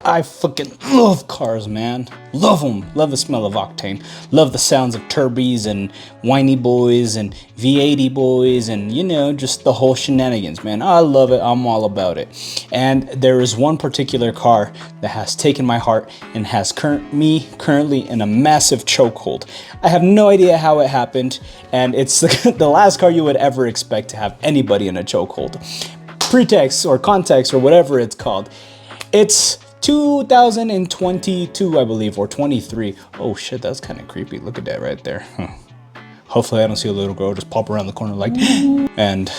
I fucking love cars, man. Love them. Love the smell of octane. Love the sounds of turbies and whiny boys and V80 boys and, you know, just the whole shenanigans, man. I love it. I'm all about it. And there is one particular car that has taken my heart and has me currently in a massive chokehold. I have no idea how it happened, and it's the last car you would ever expect to have anybody in a chokehold. Pretext or context or whatever it's called. It's 2022, I believe, or 23. Oh shit, that's kind of creepy. Look at that right there. Hopefully I don't see a little girl just pop around the corner like, and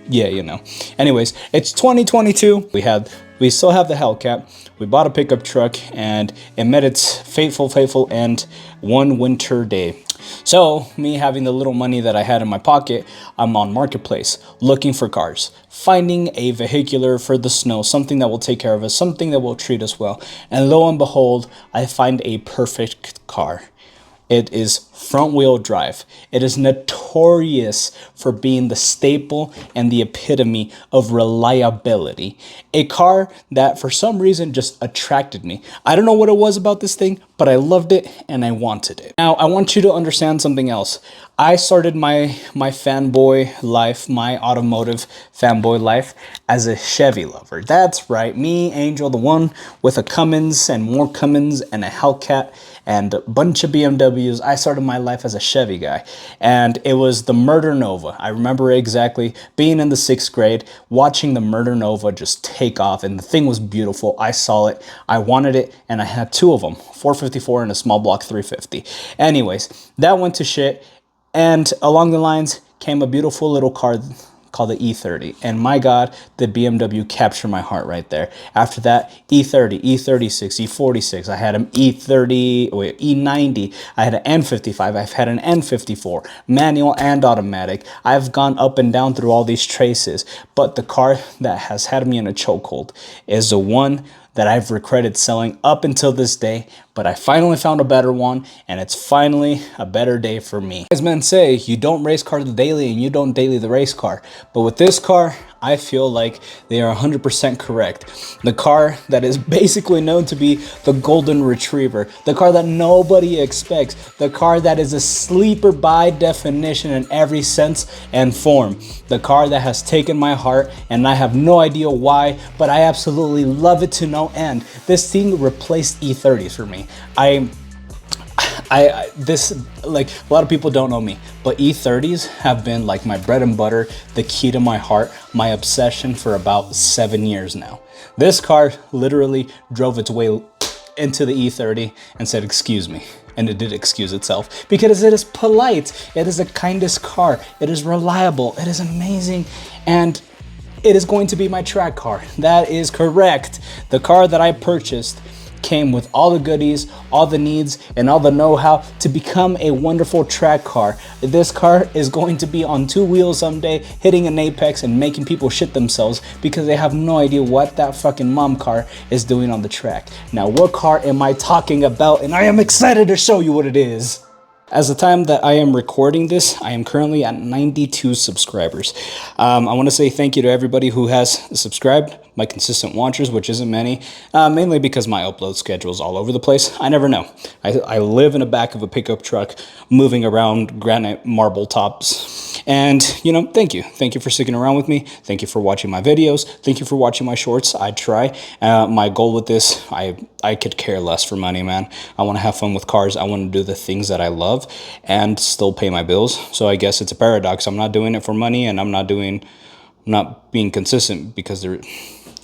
yeah, you know. Anyways, it's 2022. We still have the Hellcat. We bought a pickup truck and it met its fateful end one winter day. So me having the little money that I had in my pocket, I'm on Marketplace looking for cars, finding a vehicular for the snow, something that will take care of us, something that will treat us well. And lo and behold, I find a perfect car. It is front wheel drive. It is notorious for being the staple and the epitome of reliability. A car that for some reason just attracted me. I don't know what it was about this thing, but I loved it and I wanted it. Now, I want you to understand something else. I started my fanboy life, my automotive fanboy life as a Chevy lover. That's right, me, Angel, the one with a Cummins and more Cummins and a Hellcat and a bunch of BMWs. I started my life as a Chevy guy, and it was the Murder Nova. I remember exactly being in the 6th grade, watching the Murder Nova just take off, and the thing was beautiful. I saw it, I wanted it, and I had two of them, 454 and a small block 350. Anyways, that went to shit, and along the lines came a beautiful little car called the E30. And my God, the BMW captured my heart right there. After that, E30, E36, E46. I had an E90. I had an N55. I've had an N54, manual and automatic. I've gone up and down through all these traces. But the car that has had me in a chokehold is the one that I've regretted selling up until this day, but I finally found a better one, and it's finally a better day for me. As men say, you don't race car daily and you don't daily the race car. But with this car, I feel like they are 100% correct. The car that is basically known to be the golden retriever, the car that nobody expects, the car that is a sleeper by definition in every sense and form, the car that has taken my heart, and I have no idea why, but I absolutely love it to no end. This thing replaced E30s for me. Like, a lot of people don't know me, but E30s have been like my bread and butter, the key to my heart, my obsession for about 7 years now. This car literally drove its way into the E30 and said, "Excuse me." And it did excuse itself because it is polite. It is the kindest car. It is reliable. It is amazing. And it is going to be my track car. That is correct. The car that I purchased came with all the goodies, all the needs, and all the know-how to become a wonderful track car. This car is going to be on 2 wheels someday, hitting an apex and making people shit themselves because they have no idea what that fucking mom car is doing on the track. Now, what car am I talking about? And I am excited to show you what it is. As the time that I am recording this, I am currently at 92 subscribers. I want to say thank you to everybody who has subscribed, my consistent watchers, which isn't many, mainly because my upload schedule is all over the place. I never know. I live in the back of a pickup truck, moving around granite marble tops. And, you know, thank you. Thank you for sticking around with me. Thank you for watching my videos. Thank you for watching my shorts. I try. My goal with this, I could care less for money, man. I want to have fun with cars. I want to do the things that I love and still pay my bills. So I guess it's a paradox. I'm not doing it for money, and I'm not being consistent because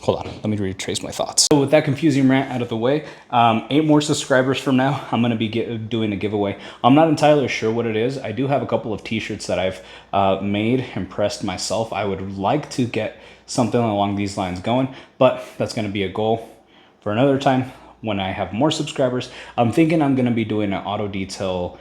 hold on, let me retrace my thoughts. So with that confusing rant out of the way, 8 more subscribers from now, I'm going to be doing a giveaway. I'm not entirely sure what it is. I do have a couple of t-shirts that I've made and pressed myself. I would like to get something along these lines going, but that's going to be a goal for another time when I have more subscribers. I'm thinking I'm going to be doing an auto detail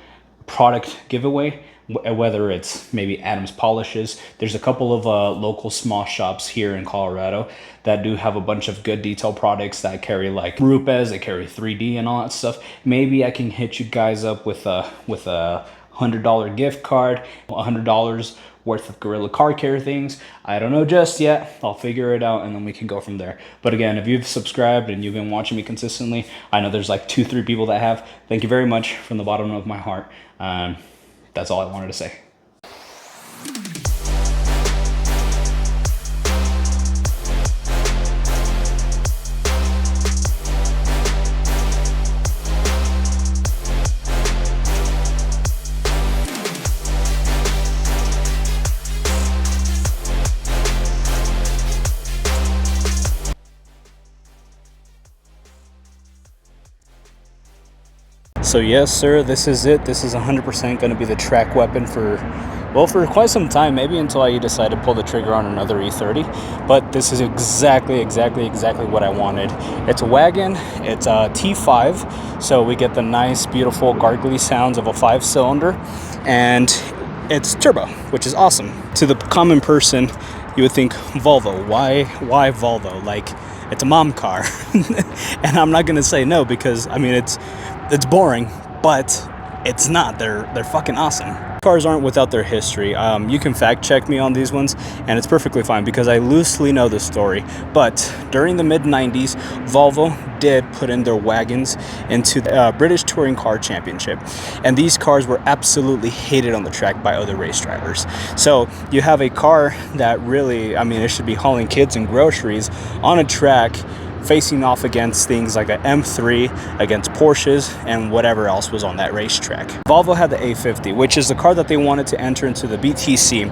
product giveaway, whether it's maybe Adams Polishes. There's a couple of local small shops here in Colorado that do have a bunch of good detail products that carry like Rupes, they carry 3D and all that stuff. Maybe I can hit you guys up with a $100 gift card, $100 worth of Gorilla car care things. I don't know just yet. I'll figure it out and then we can go from there. But again, if you've subscribed and you've been watching me consistently, I know there's like 2-3 people that have. Thank you very much from the bottom of my heart. That's all I wanted to say. So yes, sir, this is it. This is 100% going to be the track weapon for, well, for quite some time, maybe until I decide to pull the trigger on another E30. But this is exactly what I wanted. It's a wagon, it's a T5, so we get the nice, beautiful, gargly sounds of a 5-cylinder, and it's turbo, which is awesome. To the common person, you would think Volvo. Why Volvo? Like, it's a mom car. And I'm not going to say no because, I mean, it's boring, but it's not. They're fucking awesome. Cars aren't without their history. You can fact check me on these ones, and it's perfectly fine because I loosely know the story. But during the mid-90s, Volvo did put in their wagons into the British Touring Car Championship, and these cars were absolutely hated on the track by other race drivers. So you have a car that really, I mean, it should be hauling kids and groceries on a track, facing off against things like an M3, against Porsches, and whatever else was on that racetrack. Volvo had the A50, which is the car that they wanted to enter into the BTC,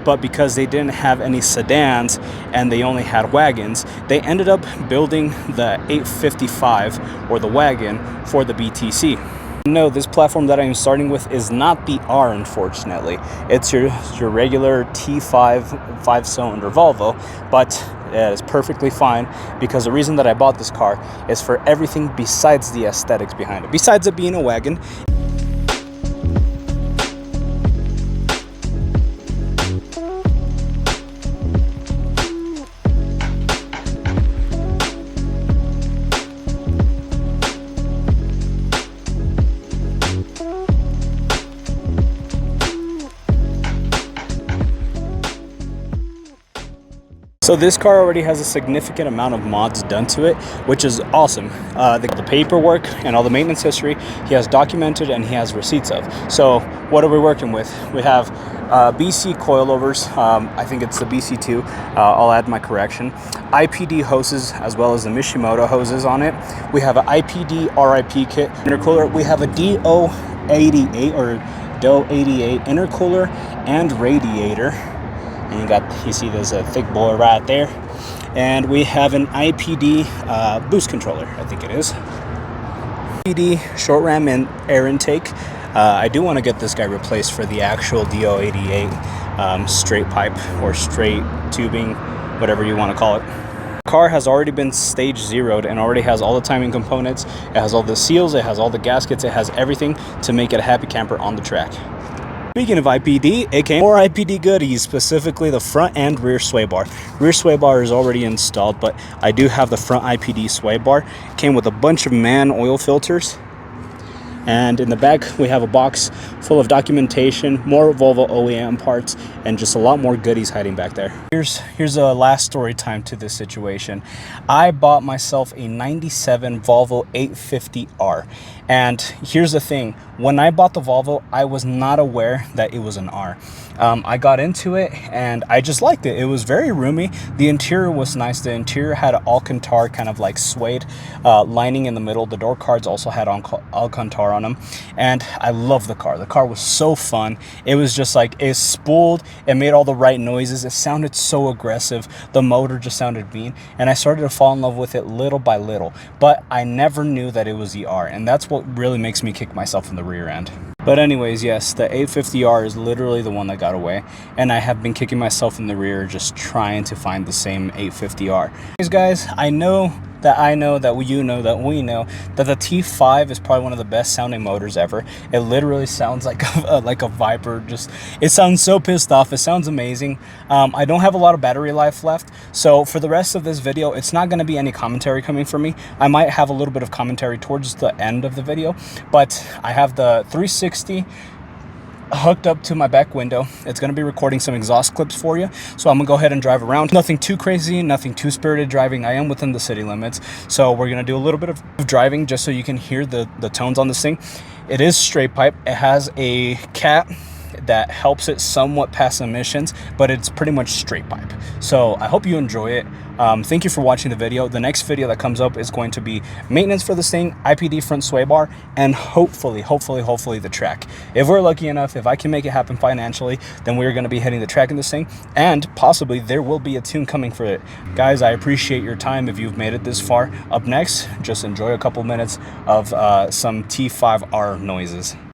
but because they didn't have any sedans and they only had wagons, they ended up building the 855, or the wagon, for the BTC. No, this platform that I'm starting with is not the R, unfortunately. It's your regular T5 5-cylinder Volvo, but it is perfectly fine because the reason that I bought this car is for everything besides the aesthetics behind it. Besides it being a wagon, so this car already has a significant amount of mods done to it, which is awesome. The paperwork and all the maintenance history he has documented and he has receipts of. So what are we working with? We have BC coilovers, I think it's the BC2, I'll add my correction. IPD hoses as well as the Mishimoto hoses on it. We have an IPD RIP kit intercooler. We have a DO88 or DO88 intercooler and radiator. And you see there's a thick boy right there. And we have an IPD boost controller, I think it is. IPD short ram and air intake. I do want to get this guy replaced for the actual DO88 straight pipe or straight tubing, whatever you want to call it. The car has already been stage zeroed and already has all the timing components. It has all the seals, it has all the gaskets, it has everything to make it a happy camper on the track. Speaking of IPD, it came more IPD goodies, specifically the front and rear sway bar. Rear sway bar is already installed, but I do have the front IPD sway bar. It came with a bunch of man oil filters. And in the back, we have a box full of documentation, more Volvo OEM parts, and just a lot more goodies hiding back there. Here's a last story time to this situation. I bought myself a 97 Volvo 850R. And here's the thing, when I bought the Volvo, I was not aware that it was an R. I got into it and I just liked it. It was very roomy. The interior was nice. The interior had an Alcantara kind of like suede lining in the middle. The door cards also had Alcantara on them. And I love the car. The car was so fun. It was just like, it spooled. It made all the right noises. It sounded so aggressive. The motor just sounded mean. And I started to fall in love with it little by little. But I never knew that it was the R. And that's what really makes me kick myself in the rear end. But anyways, yes, the 850R is literally the one that got away, and I have been kicking myself in the rear just trying to find the same 850R. Anyways, guys, I know that we know that the T5 is probably one of the best sounding motors ever. It literally sounds like a Viper. Just, it sounds so pissed off. It sounds amazing. I don't have a lot of battery life left, so for the rest of this video, it's not going to be any commentary coming from me. I might have a little bit of commentary towards the end of the video, but I have the 360 hooked up to my back window. It's going to be recording some exhaust clips for you. So I'm going to go ahead and drive around. Nothing too crazy, nothing too spirited driving. I am within the city limits. So we're going to do a little bit of driving just so you can hear the tones on this thing. It is straight pipe. It has a cap that helps it somewhat pass emissions, but it's pretty much straight pipe. So I hope you enjoy it. Thank you for watching the video. The next video that comes up is going to be maintenance for this thing, IPD front sway bar, and hopefully the track. If we're lucky enough, if I can make it happen financially, then we're going to be hitting the track in this thing, and possibly there will be a tune coming for it. Guys, I appreciate your time if you've made it this far. Up next, just enjoy a couple minutes of some T5R noises.